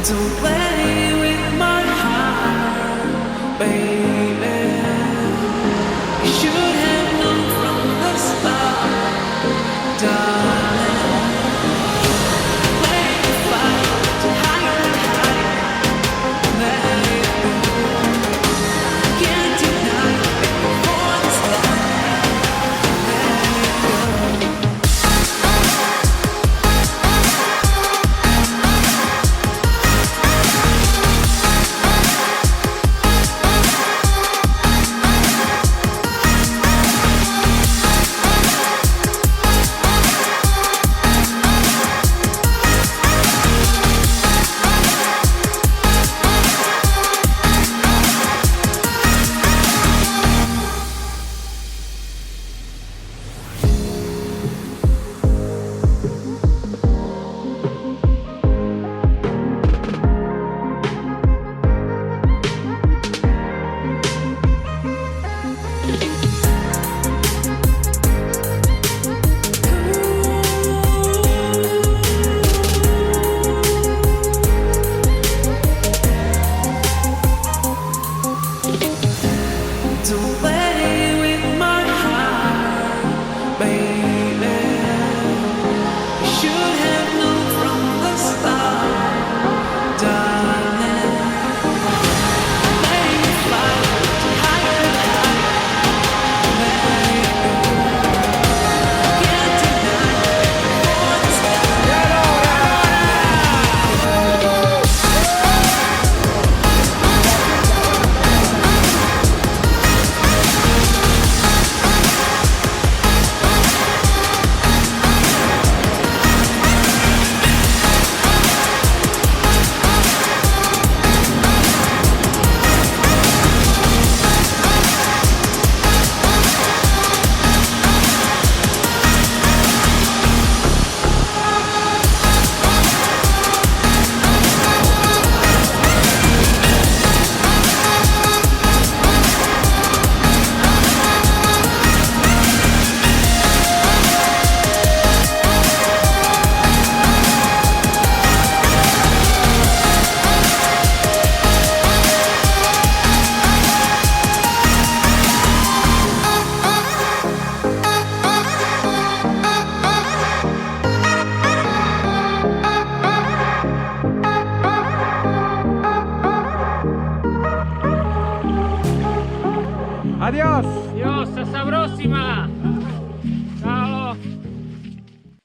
Don't play with my heart, baby. You should have known from the start, darling. Play the fight higher and higher. Let it go. Can't deny it before the start. Let it go. Don't play with my heart, baby. You should have known from the start, darling. Play the fight higher and higher. Let it go. Can't deny it before the start. Adiós. Dios, hasta la próxima.